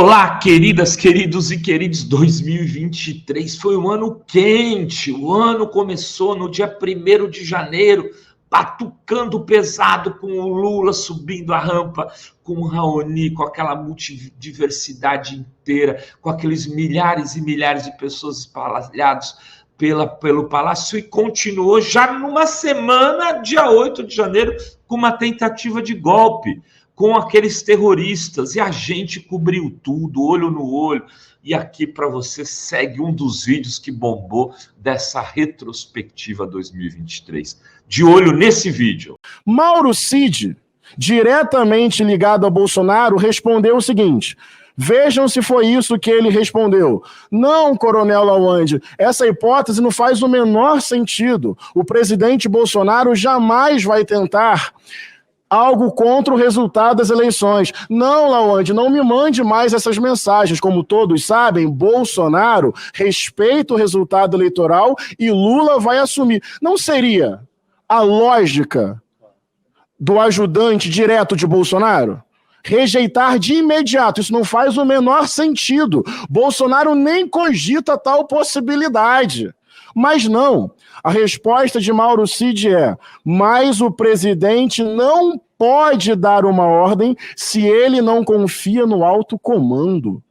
Olá, queridas, queridos e queridos, 2023 foi um ano quente, o ano começou no dia 1º de janeiro, batucando pesado com o Lula subindo a rampa, com o Raoni, com aquela multidiversidade inteira, com aqueles milhares e milhares de pessoas espalhadas pelo Palácio, e continuou já numa semana, dia 8 de janeiro, com uma tentativa de golpe, com aqueles terroristas, e a gente cobriu tudo, olho no olho. E aqui para você segue um dos vídeos que bombou dessa retrospectiva 2023. De olho nesse vídeo. Mauro Cid, diretamente ligado a Bolsonaro, respondeu o seguinte: vejam se foi isso que ele respondeu. Não, Coronel Lawande, essa hipótese não faz o menor sentido. O presidente Bolsonaro jamais vai tentar algo contra o resultado das eleições. Não, Lawande, não me mande mais essas mensagens. Como todos sabem, Bolsonaro respeita o resultado eleitoral e Lula vai assumir. Não seria a lógica do ajudante direto de Bolsonaro rejeitar de imediato? Isso não faz o menor sentido. Bolsonaro nem cogita tal possibilidade. Mas não, a resposta de Mauro Cid é: mas o presidente não pode dar uma ordem se ele não confia no alto comando.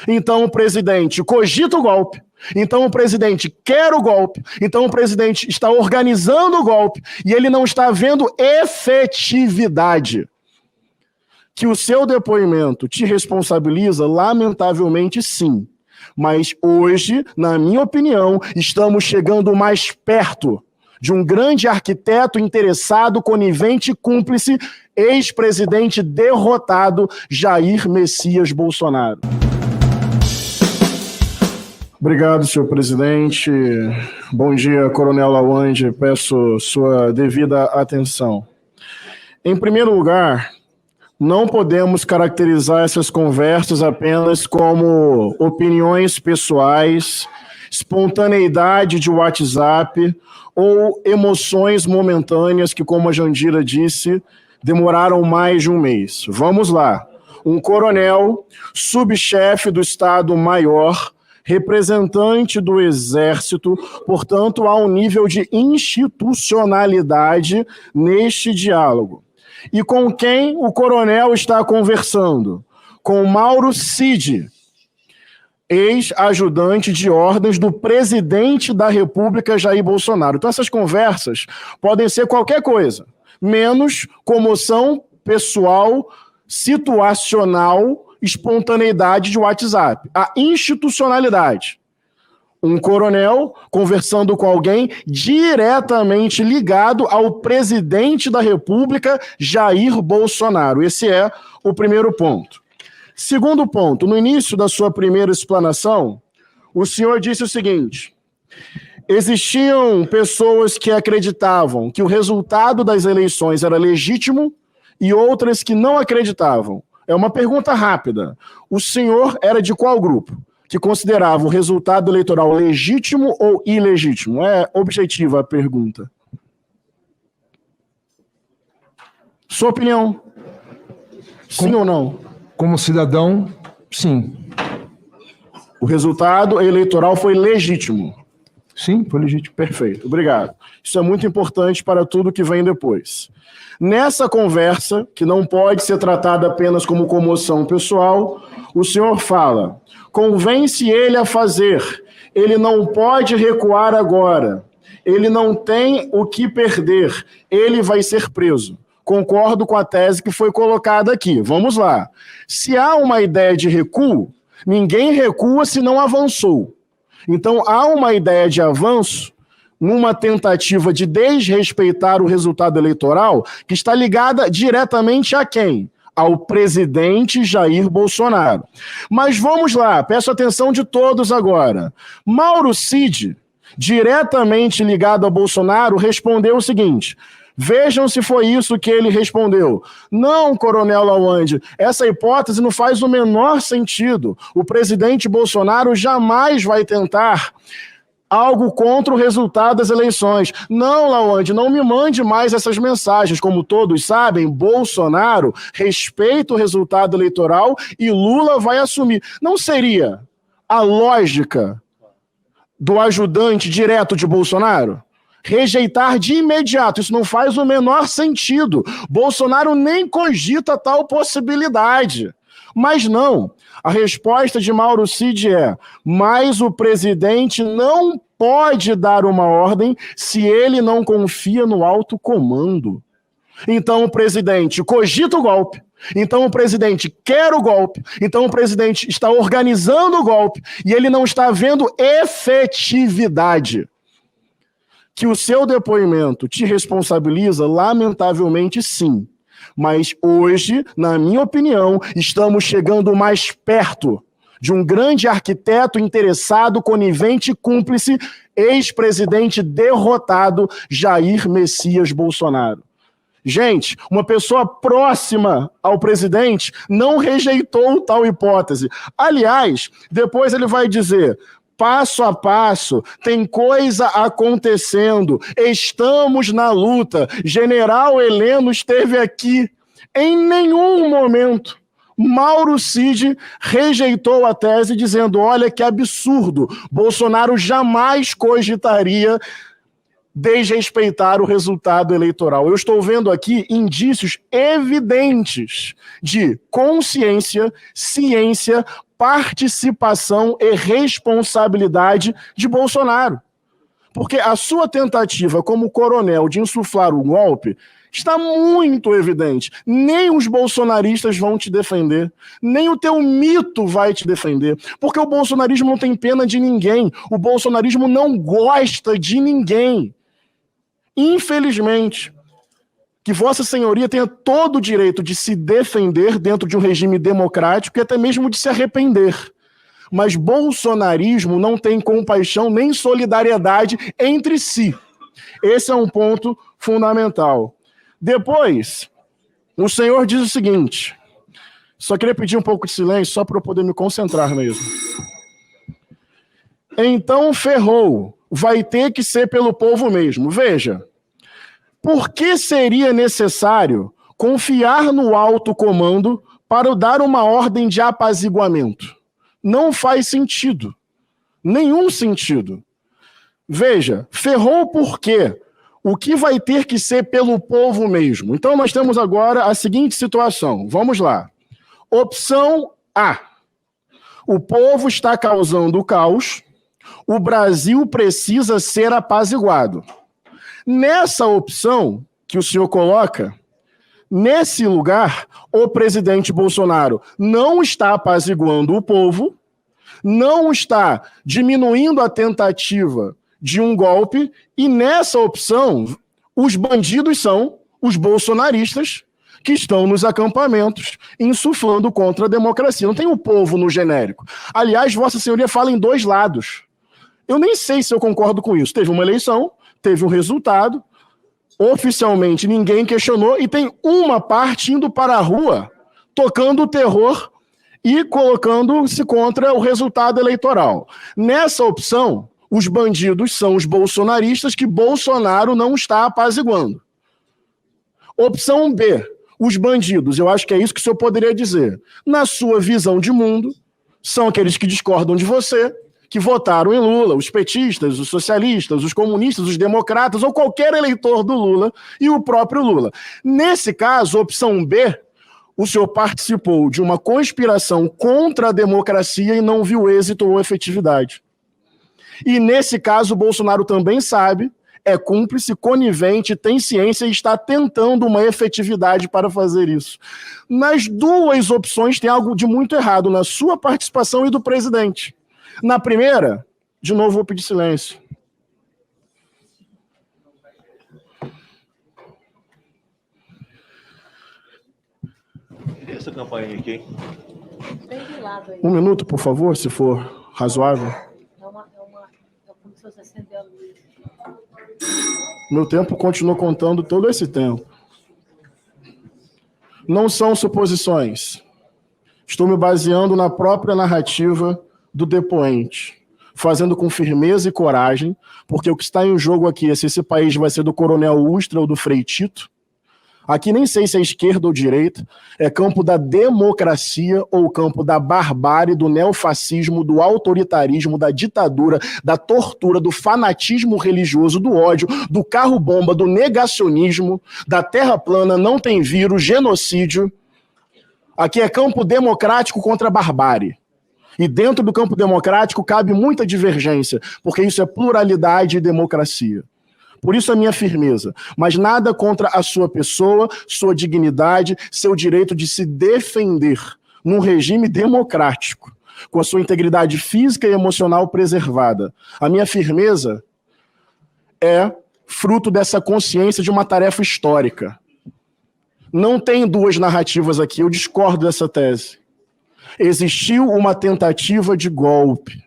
Então o presidente cogita o golpe, então o presidente quer o golpe, então o presidente está organizando o golpe e ele não está vendo efetividade. Que o seu depoimento te responsabiliza, lamentavelmente sim. Mas hoje, na minha opinião, estamos chegando mais perto de um grande arquiteto interessado, conivente e cúmplice, ex-presidente derrotado, Jair Messias Bolsonaro. Obrigado, senhor presidente. Bom dia, Coronel Lawande. Peço sua devida atenção. Em primeiro lugar, não podemos caracterizar essas conversas apenas como opiniões pessoais, espontaneidade de WhatsApp ou emoções momentâneas que, como a Jandira disse, demoraram mais de um mês. Vamos lá. Um coronel, subchefe do Estado-Maior, representante do Exército, portanto, há um nível de institucionalidade neste diálogo. E com quem o coronel está conversando? Com Mauro Cid, ex-ajudante de ordens do presidente da República, Jair Bolsonaro. Então essas conversas podem ser qualquer coisa, menos comoção pessoal, situacional, espontaneidade de WhatsApp. A institucionalidade. Um coronel conversando com alguém diretamente ligado ao presidente da República, Jair Bolsonaro. Esse é o primeiro ponto. Segundo ponto, no início da sua primeira explanação, o senhor disse o seguinte: existiam pessoas que acreditavam que o resultado das eleições era legítimo e outras que não acreditavam. É uma pergunta rápida. O senhor era de qual grupo? Que considerava o resultado eleitoral legítimo ou ilegítimo? É objetiva a pergunta. Sua opinião? Sim ou não? Como cidadão, sim. O resultado eleitoral foi legítimo? Sim, foi legítimo. Perfeito, obrigado. Isso é muito importante para tudo que vem depois. Nessa conversa, que não pode ser tratada apenas como comoção pessoal, o senhor fala: convence ele a fazer, ele não pode recuar agora, ele não tem o que perder, ele vai ser preso. Concordo com a tese que foi colocada aqui. Vamos lá. Se há uma ideia de recuo, ninguém recua se não avançou. Então há uma ideia de avanço numa tentativa de desrespeitar o resultado eleitoral que está ligada diretamente a quem? Ao presidente Jair Bolsonaro. Mas vamos lá, peço atenção de todos agora. Mauro Cid, diretamente ligado a Bolsonaro, respondeu o seguinte: vejam se foi isso que ele respondeu. Não, Coronel Lawande, essa hipótese não faz o menor sentido. O presidente Bolsonaro jamais vai tentar algo contra o resultado das eleições. Não, Lawande, não me mande mais essas mensagens. Como todos sabem, Bolsonaro respeita o resultado eleitoral e Lula vai assumir. Não seria a lógica do ajudante direto de Bolsonaro? Rejeitar de imediato, isso não faz o menor sentido. Bolsonaro nem cogita tal possibilidade. Mas não, a resposta de Mauro Cid é: mas o presidente não pode dar uma ordem se ele não confia no alto comando. Então o presidente cogita o golpe, então o presidente quer o golpe, então o presidente está organizando o golpe e ele não está vendo efetividade. Que o seu depoimento te responsabiliza, lamentavelmente sim. Mas hoje, na minha opinião, estamos chegando mais perto de um grande arquiteto interessado, conivente e cúmplice, ex-presidente derrotado, Jair Messias Bolsonaro. Gente, uma pessoa próxima ao presidente não rejeitou tal hipótese. Aliás, depois ele vai dizer: passo a passo, tem coisa acontecendo, estamos na luta, General Heleno esteve aqui. Em nenhum momento Mauro Cid rejeitou a tese dizendo: olha que absurdo, Bolsonaro jamais cogitaria desrespeitar o resultado eleitoral. Eu estou vendo aqui indícios evidentes de consciência, ciência, participação e responsabilidade de Bolsonaro. Porque a sua tentativa como coronel de insuflar o golpe está muito evidente. Nem os bolsonaristas vão te defender, nem o teu mito vai te defender, porque o bolsonarismo não tem pena de ninguém, o bolsonarismo não gosta de ninguém. Infelizmente, que Vossa Senhoria tenha todo o direito de se defender dentro de um regime democrático e até mesmo de se arrepender. Mas bolsonarismo não tem compaixão nem solidariedade entre si. Esse é um ponto fundamental. Depois, o senhor diz o seguinte, só queria pedir um pouco de silêncio só para eu poder me concentrar mesmo. Então ferrou, vai ter que ser pelo povo mesmo. Veja, por que seria necessário confiar no alto comando para dar uma ordem de apaziguamento? Não faz sentido. Nenhum sentido. Veja, ferrou por quê? O que vai ter que ser pelo povo mesmo? Então nós temos agora a seguinte situação. Vamos lá. Opção A. O povo está causando caos. O Brasil precisa ser apaziguado. Nessa opção que o senhor coloca, nesse lugar, o presidente Bolsonaro não está apaziguando o povo, não está diminuindo a tentativa de um golpe, e nessa opção, os bandidos são os bolsonaristas que estão nos acampamentos insuflando contra a democracia. Não tem o povo no genérico. Aliás, Vossa Senhoria fala em dois lados. Eu nem sei se eu concordo com isso. Teve uma eleição, teve um resultado, oficialmente ninguém questionou, e tem uma parte indo para a rua, tocando o terror e colocando-se contra o resultado eleitoral. Nessa opção, os bandidos são os bolsonaristas que Bolsonaro não está apaziguando. Opção B, os bandidos, eu acho que é isso que o senhor poderia dizer. Na sua visão de mundo, são aqueles que discordam de você, que votaram em Lula, os petistas, os socialistas, os comunistas, os democratas, ou qualquer eleitor do Lula e o próprio Lula. Nesse caso, opção B, o senhor participou de uma conspiração contra a democracia e não viu êxito ou efetividade. E nesse caso, o Bolsonaro também sabe, é cúmplice, conivente, tem ciência e está tentando uma efetividade para fazer isso. Nas duas opções tem algo de muito errado na sua participação e do presidente. Na primeira, de novo vou pedir silêncio. Essa campainha aqui, hein? Um minuto, por favor, se for razoável. É como se fosse acender a luz. Meu tempo continuou contando todo esse tempo. Não são suposições. Estou me baseando na própria narrativa do depoente. fazendo com firmeza e coragem, porque o que está em jogo aqui é se esse país vai ser do Coronel Ustra ou do Frei Tito. Aqui nem sei se é esquerda ou direita, é campo da democracia ou campo da barbárie, do neofascismo, do autoritarismo, da ditadura, da tortura, do fanatismo religioso, do ódio, do carro-bomba, do negacionismo, da terra plana, não tem vírus, genocídio. Aqui é campo democrático contra a barbárie. E dentro do campo democrático cabe muita divergência, porque isso é pluralidade e democracia. Por isso a minha firmeza, mas nada contra a sua pessoa, sua dignidade, seu direito de se defender num regime democrático, com a sua integridade física e emocional preservada. A minha firmeza é fruto dessa consciência de uma tarefa histórica. Não tem duas narrativas aqui, eu discordo dessa tese. Existiu uma tentativa de golpe.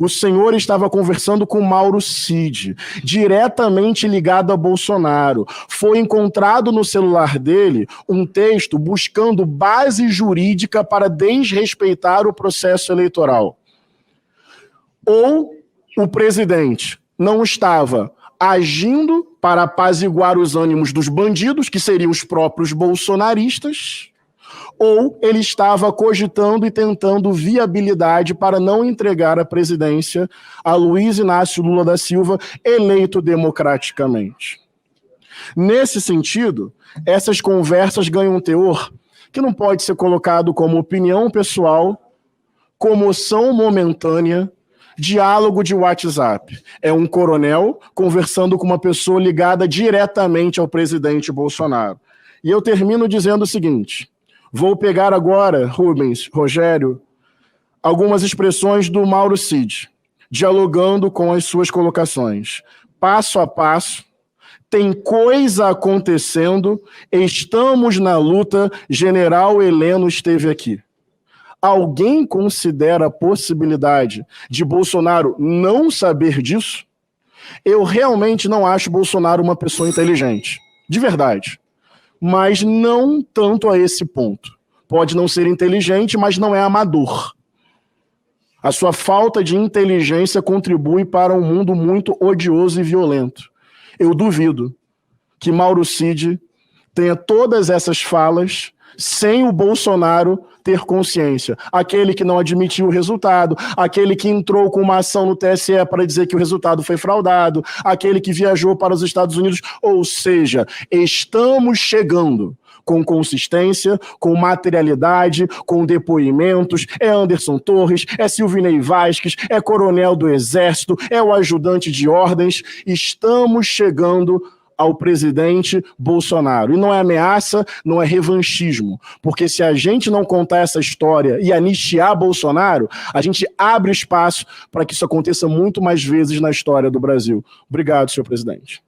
O senhor estava conversando com Mauro Cid, diretamente ligado a Bolsonaro. Foi encontrado no celular dele um texto buscando base jurídica para desrespeitar o processo eleitoral. Ou o presidente não estava agindo para apaziguar os ânimos dos bandidos, que seriam os próprios bolsonaristas, ou ele estava cogitando e tentando viabilidade para não entregar a presidência a Luiz Inácio Lula da Silva, eleito democraticamente. Nesse sentido, essas conversas ganham um teor que não pode ser colocado como opinião pessoal, comoção momentânea, diálogo de WhatsApp. É um coronel conversando com uma pessoa ligada diretamente ao presidente Bolsonaro. E eu termino dizendo o seguinte: vou pegar agora, Rubens, Rogério, algumas expressões do Mauro Cid, dialogando com as suas colocações. Passo a passo, tem coisa acontecendo, estamos na luta, General Heleno esteve aqui. Alguém considera a possibilidade de Bolsonaro não saber disso? Eu realmente não acho Bolsonaro uma pessoa inteligente, de verdade. Mas não tanto a esse ponto. Pode não ser inteligente, mas não é amador. A sua falta de inteligência contribui para um mundo muito odioso e violento. Eu duvido que Mauro Cid tenha todas essas falas sem o Bolsonaro ter consciência. Aquele que não admitiu o resultado, aquele que entrou com uma ação no TSE para dizer que o resultado foi fraudado, aquele que viajou para os Estados Unidos. Ou seja, estamos chegando com consistência, com materialidade, com depoimentos. É Anderson Torres, é Silvinei Vasquez, é coronel do Exército, é o ajudante de ordens. Estamos chegando ao presidente Bolsonaro. E não é ameaça, não é revanchismo. Porque se a gente não contar essa história e anistiar Bolsonaro, a gente abre espaço para que isso aconteça muito mais vezes na história do Brasil. Obrigado, senhor presidente.